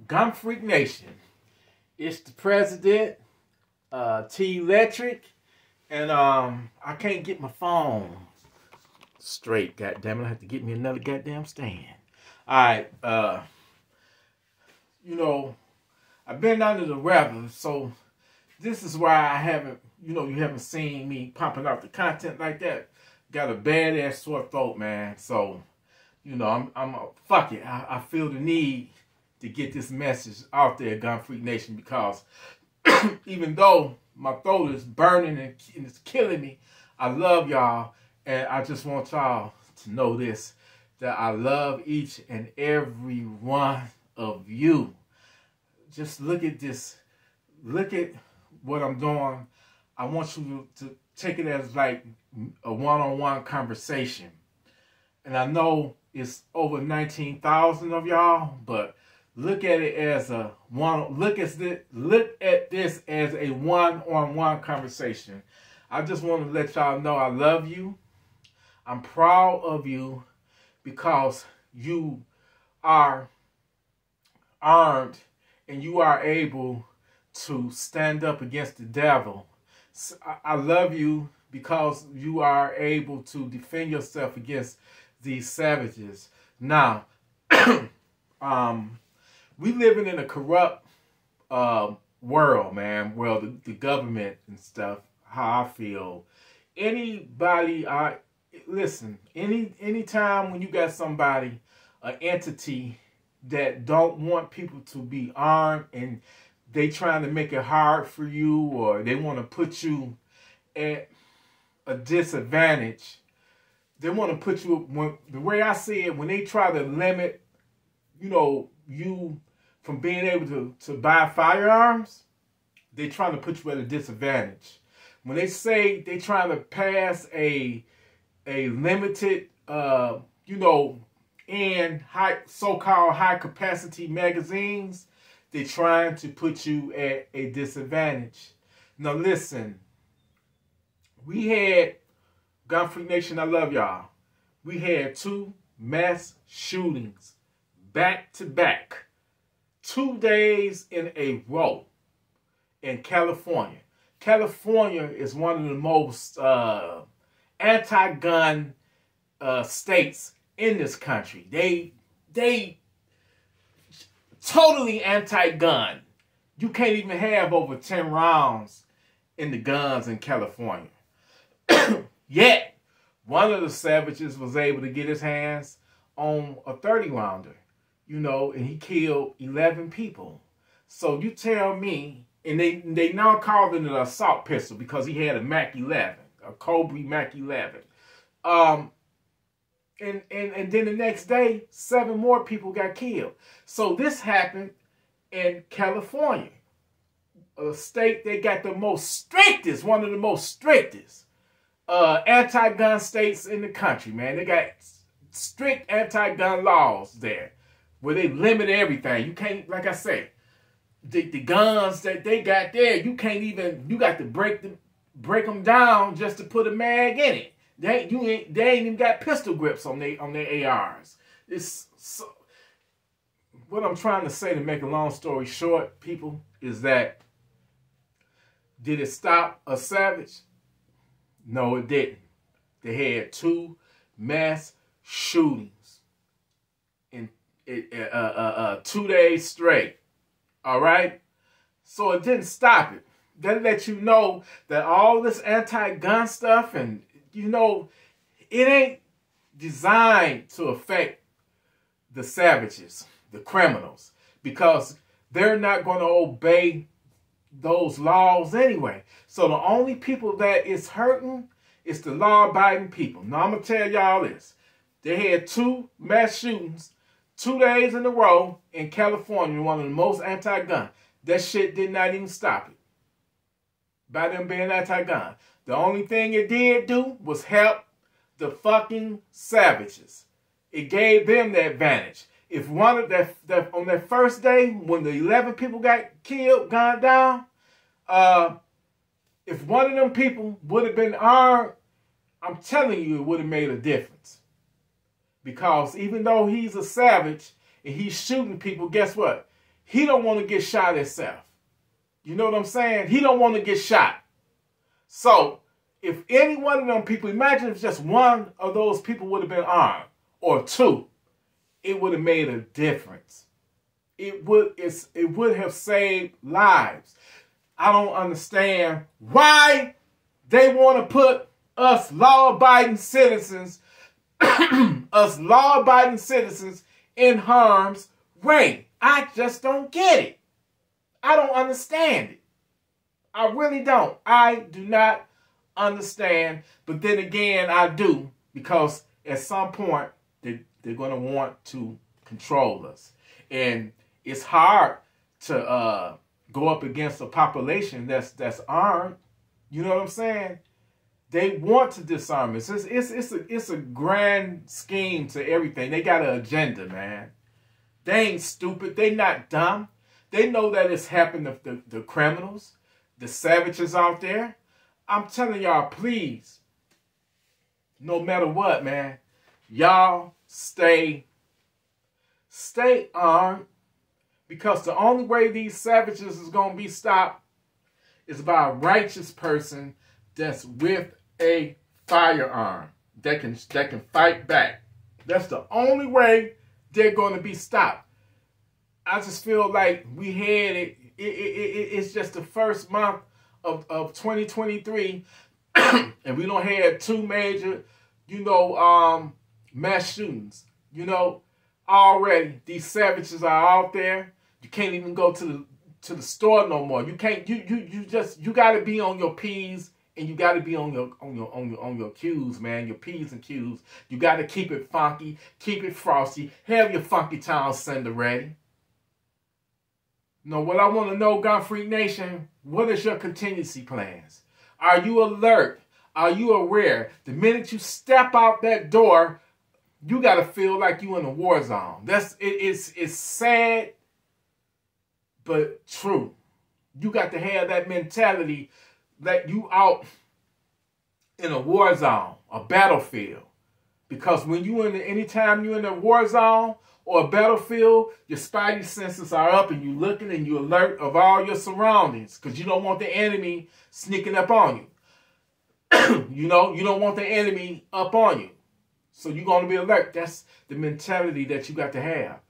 Gun Freak Nation. It's the president, TElectrik, and I can't get my phone straight. Goddamn it, I have to get me another goddamn stand. All right, you know, I've been under the weather, so this is why I haven't, you haven't seen me pumping out the content like that. Got a badass sore throat, man. So, I'm fuck it. I feel the need to get this message out there, Gun Freak Nation, because even though my throat is burning and it's killing me, I love y'all, and I just want y'all to know this, that I love each and every one of you. Just look at this. Look at what I'm doing. I want you to take it as like a one-on-one conversation. And I know it's over 19,000 of y'all, but look at it as a one. Look at this as a one-on-one conversation. I just want to let y'all know I love you. I'm proud of you because you are armed and you are able to stand up against the devil. So I love you because you are able to defend yourself against these savages. Now, we living in a corrupt world, man. Well, the government and stuff, how I feel. Anybody, listen, anytime when you got somebody, an entity that don't want people to be armed and they trying to make it hard for you, or they want to put you at a disadvantage. They want to put you, the way I see it, when they try to limit, you from being able to buy firearms, they trying to put you at a disadvantage. When they say they trying to pass a limited, and so-called high capacity magazines, they're trying to put you at a disadvantage. Now listen, we had, Gun Freak Nation, I love y'all. We had 2 mass shootings back to back, 2 days in a row in California. California is one of the most anti-gun states in this country. They totally anti-gun. You can't even have over 10 rounds in the guns in California. Yet, one of the savages was able to get his hands on a 30-rounder, and he killed 11 people. So you tell me, and they now called it an assault pistol because he had a Mac 11, a Cobra Mac 11. And then the next day, 7 more people got killed. So this happened in California, a state that got the most strictest, one of the most strictest anti-gun states in the country, man. They got strict anti-gun laws there where they limit everything. You can't, like I say, the guns that they got there, you can't even, you got to break them down just to put a mag in it. They ain't even got pistol grips on their ARs. It's so, what I'm trying to say, to make a long story short, people, is that did it stop a savage? No, it didn't. They had 2 mass shootings in 2 days straight. All right? So it didn't stop it. That let you know that all this anti-gun stuff, and it ain't designed to affect the savages, the criminals, because they're not going to obey those laws anyway. So the only people that is hurting is the law-abiding people. Now I'm going to tell y'all this. They had 2 mass shootings 2 days in a row in California, one of the most anti-gun. That shit did not even stop it by them being anti-gun. The only thing it did do was help the fucking savages. It gave them the advantage. If one of that on that first day when the 11 people got killed, gone down, if one of them people would have been armed, I'm telling you, it would have made a difference. Because even though he's a savage and he's shooting people, guess what? he don't want to get shot himself. You know what I'm saying? He don't want to get shot. So if any one of them people, imagine if just one of those people would have been armed, or two, it would have made a difference. It would have saved lives. I don't understand why they want to put us law-abiding citizens, in harm's way. I just don't get it. I don't understand it. I really don't. I do not understand. But then again, I do, because at some point they're going to want to control us, and it's hard to go up against a population that's armed. You know what I'm saying? They want to disarm us. It's a grand scheme to everything. They got an agenda, man. They ain't stupid. They not dumb. They know that it's happened to the criminals, the savages out there. I'm telling y'all, please, no matter what, man, y'all stay armed, because the only way these savages is going to be stopped is by a righteous person that's with a firearm that can fight back. That's the only way they're going to be stopped. I just feel like we had it. It's just the first month of 2023, and we don't have two major, mass shootings. Already these savages are out there. You can't even go to the store no more. You can't. You got to be on your P's, and you got to be on your Q's, man. Your P's and Q's. You got to keep it funky, keep it frosty. Have your funky town sender ready. What I want to know, Gun Freak Nation, what is your contingency plans? Are you alert? Are you aware? The minute you step out that door, you got to feel like you in a war zone. It's sad, but true. You got to have that mentality that you out in a war zone, a battlefield. Because when anytime you're in a war zone or a battlefield, your spidey senses are up, and you're looking and you're alert of all your surroundings, because you don't want the enemy sneaking up on you. You don't want the enemy up on you. So you're going to be alert. That's the mentality that you got to have.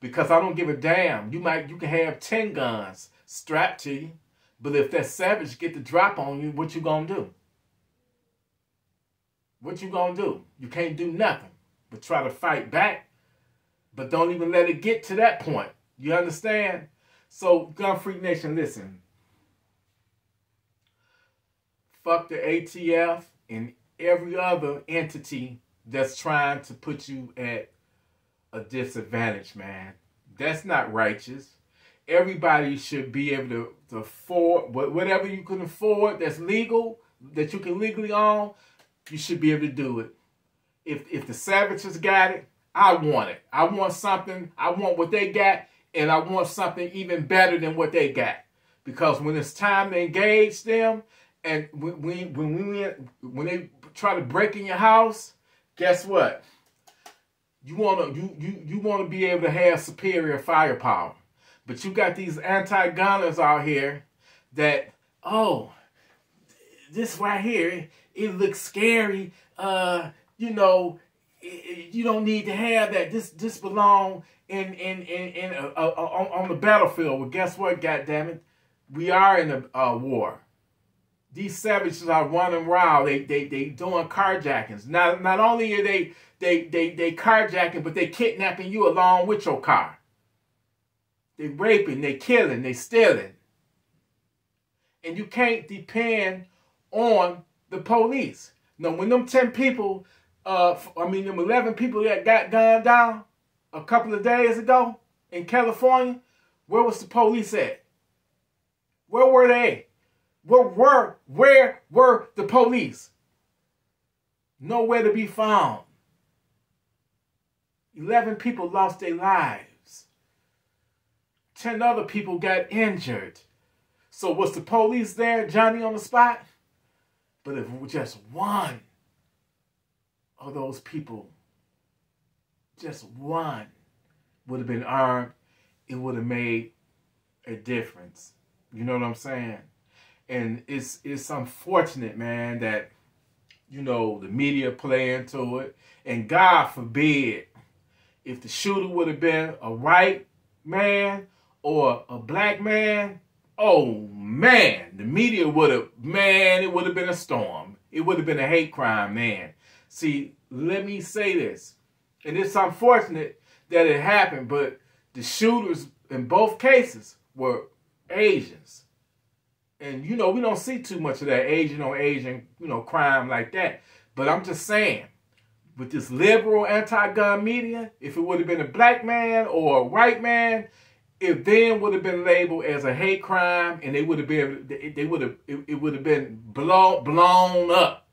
Because I don't give a damn. You can have 10 guns strapped to you, but if that savage get the drop on you, what you going to do? What you going to do? You can't do nothing but try to fight back, but don't even let it get to that point. You understand? So, Gun Freak Nation, listen. Fuck the ATF and every other entity that's trying to put you at a disadvantage, man. That's not righteous. Everybody should be able to afford whatever you can afford that's legal, that you can legally own. You should be able to do it. If the savages got it, I want it. I want something. I want what they got, and I want something even better than what they got. Because when it's time to engage them, and when they try to break in your house, guess what? You want to be able to have superior firepower. But you got these anti-gunners out here that, this right here, it looks scary. You don't need to have that. This belong on the battlefield. Well, guess what? Goddammit, we are in a war. These savages are running wild. They doing carjackings. Not only are they carjacking, but they kidnapping you along with your car. They raping, they killing, they stealing. And you can't depend on the police. Now, when them 10 people, them 11 people that got gunned down a couple of days ago in California, where was the police at? Where were they? Where were the police? Nowhere to be found. 11 people lost their lives. 10 other people got injured. So was the police there, Johnny on the spot? But if just one of those people, just one, would have been armed, it would have made a difference. You know what I'm saying? And it's unfortunate, man, that, you know, the media play into it. And God forbid, if the shooter would have been a white man or a black man, oh man, the media would have, man, it would have been a storm. It would have been a hate crime, man. See, let me say this. And it's unfortunate that it happened, but the shooters in both cases were Asians. And, you know, we don't see too much of that Asian on Asian, you know, crime like that. But I'm just saying, with this liberal anti-gun media, if it would have been a black man or a white man, it then would have been labeled as a hate crime, and it would have been blown up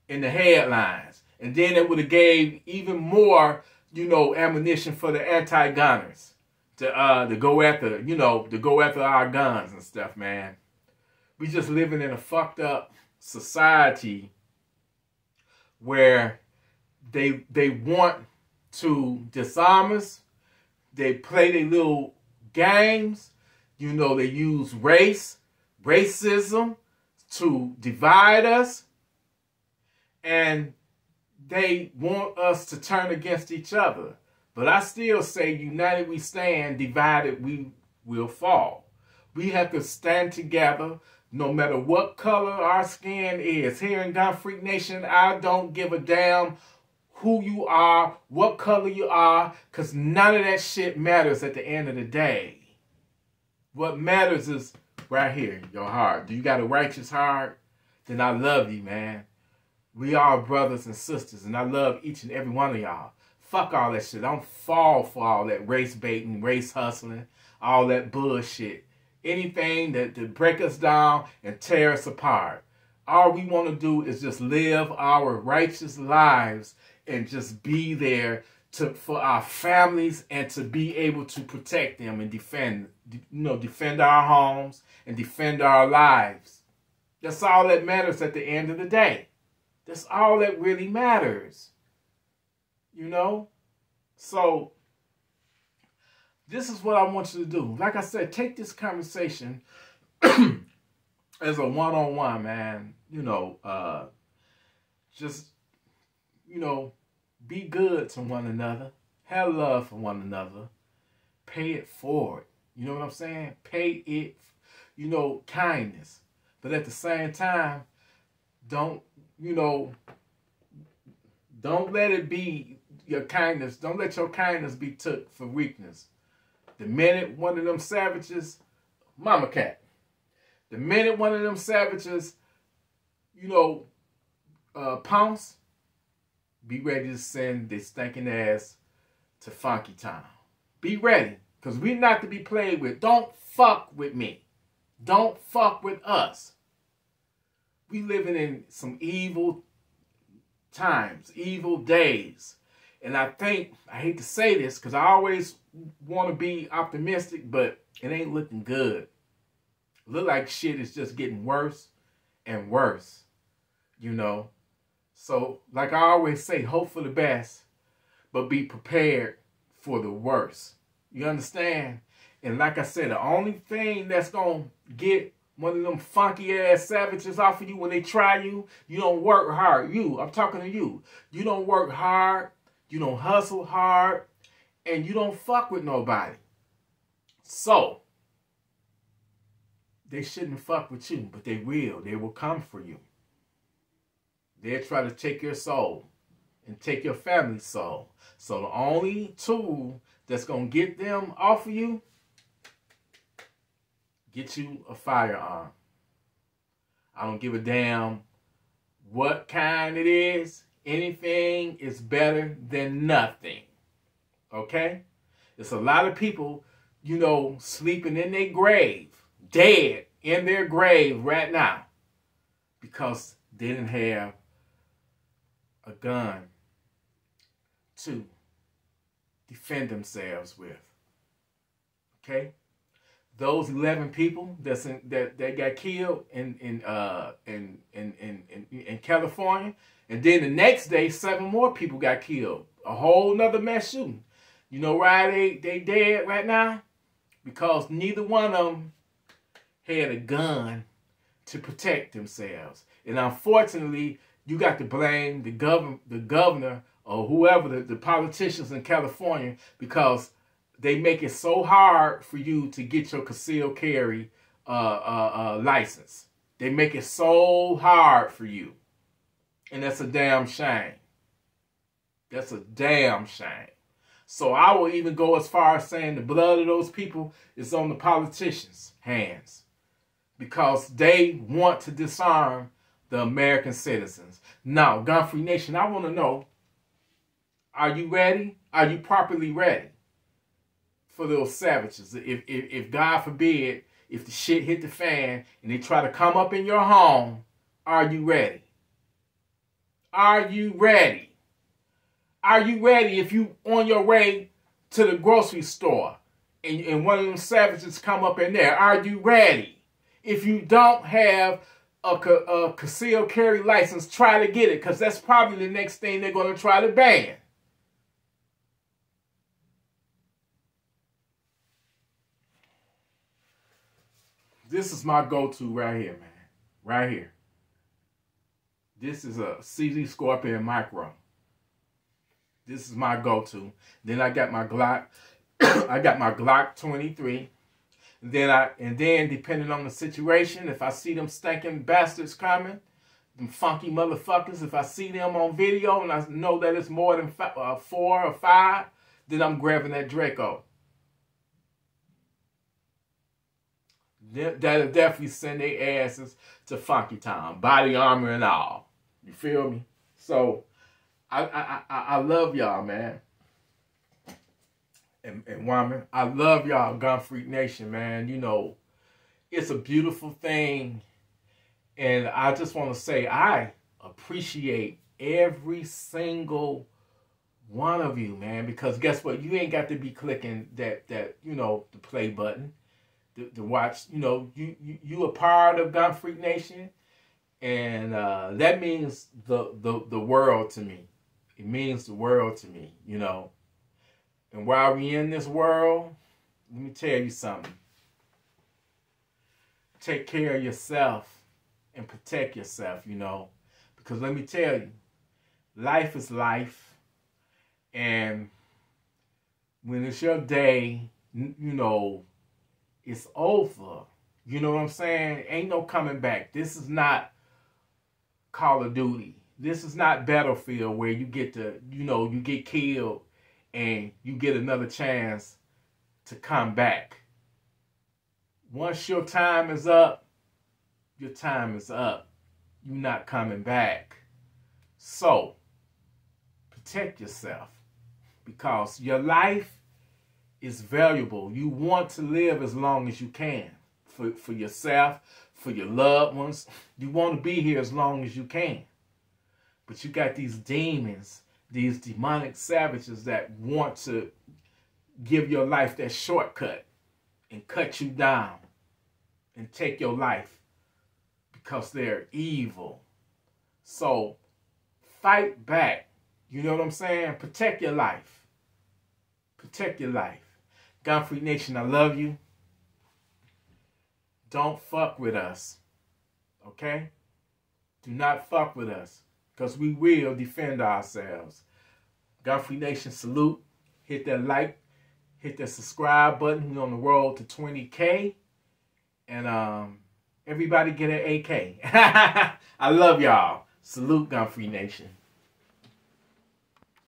in the headlines. And then it would have gave even more, you know, ammunition for the anti-gunners to go after, you know, to go after our guns and stuff, man. We just living in a fucked up society where they want to disarm us. They play their little games. You know, they use racism to divide us. And they want us to turn against each other. But I still say, united we stand, divided we will fall. We have to stand together no matter what color our skin is. Here in Gun Freak Nation, I don't give a damn who you are, what color you are, because none of that shit matters at the end of the day. What matters is right here, your heart. Do you got a righteous heart? Then I love you, man. We are brothers and sisters, and I love each and every one of y'all. Fuck all that shit. I don't fall for all that race baiting, race hustling, all that bullshit. Anything that to break us down and tear us apart. All we want to do is just live our righteous lives and just be there for our families and to be able to protect them and defend our homes and defend our lives. That's all that matters at the end of the day. That's all that really matters. You know? So, this is what I want you to do. Like I said, take this conversation as a one-on-one, man. You know, just, you know, be good to one another. Have love for one another. Pay it forward. You know what I'm saying? Pay it, you know, kindness. But at the same time, don't let it be your kindness. Don't let your kindness be took for weakness. The minute one of them savages, mama cat, the minute one of them savages, you know, pounce, be ready to send their stinking ass to Funky Town. Be ready, because we're not to be played with. Don't fuck with me. Don't fuck with us. We living in some evil times, evil days. And I think, I hate to say this, because I always want to be optimistic, but it ain't looking good. Look like shit is just getting worse and worse, you know. So, like I always say, hope for the best, but be prepared for the worst. You understand? And like I said, the only thing that's going to get one of them funky ass savages off of you when they try you, you don't work hard. I'm talking to you. You don't work hard. You don't hustle hard. And you don't fuck with nobody. So, they shouldn't fuck with you, but they will. They will come for you. They'll try to take your soul and take your family's soul. So the only tool that's going to get them off of you, get you a firearm. I don't give a damn what kind it is. Anything is better than nothing. Okay? There's a lot of people, you know, sleeping in their grave, dead in their grave right now, because they didn't have a gun to defend themselves with. Okay? Those 11 people that got killed in California, and then the next day 7 more people got killed. A whole nother mass shooting. You know why they dead right now? because neither one of them had a gun to protect themselves. And unfortunately, you got to blame the governor or whoever, the politicians in California, because they make it so hard for you to get your concealed carry license. They make it so hard for you. And that's a damn shame. That's a damn shame. So I will even go as far as saying the blood of those people is on the politicians' hands, because they want to disarm the American citizens. Now, Gun-Free Nation, I want to know, are you ready? Are you properly ready for those savages? If God forbid, if the shit hit the fan and they try to come up in your home, are you ready? Are you ready? Are you ready if you on your way to the grocery store and one of them savages come up in there? Are you ready? If you don't have a concealed carry license, try to get it, because that's probably the next thing they're going to try to ban. This is my go-to right here, man. Right here. This is a CZ Scorpion Micro. This is my go-to. Then I got my Glock. I got my Glock 23. And then depending on the situation, if I see them stinking bastards coming, them funky motherfuckers, if I see them on video and I know that it's more than 4 or 5, then I'm grabbing that Draco. That'll definitely send their asses to Funky Town, body armor and all. You feel me? So I love y'all, man. And woman, I love y'all, Gun-Free Nation, man. You know, it's a beautiful thing. And I just want to say I appreciate every single one of you, man. Because guess what? You ain't got to be clicking that you know, the play button to watch. You know, you a part of Gun-Free Nation. And that means the world to me. It means the world to me, you know. And while we in this world, let me tell you something. Take care of yourself and protect yourself, you know. Because let me tell you, life is life. And when it's your day, you know, it's over. You know what I'm saying? Ain't no coming back. This is not Call of Duty. This is not Battlefield where you get to, you know, you get killed and you get another chance to come back. Once your time is up, your time is up. You're not coming back. So, protect yourself, because your life is valuable. You want to live as long as you can for yourself, for your loved ones. You want to be here as long as you can. But you got these demons, these demonic savages that want to give your life that shortcut and cut you down and take your life because they're evil. So fight back. You know what I'm saying? Protect your life. Protect your life. Gun-Free Nation, I love you. Don't fuck with us. Okay? Do not fuck with us, because we will defend ourselves. Gun-Free Nation, salute. Hit that like. Hit that subscribe button. We're on the road to 20K. And everybody get an AK. I love y'all. Salute, Gun-Free Nation.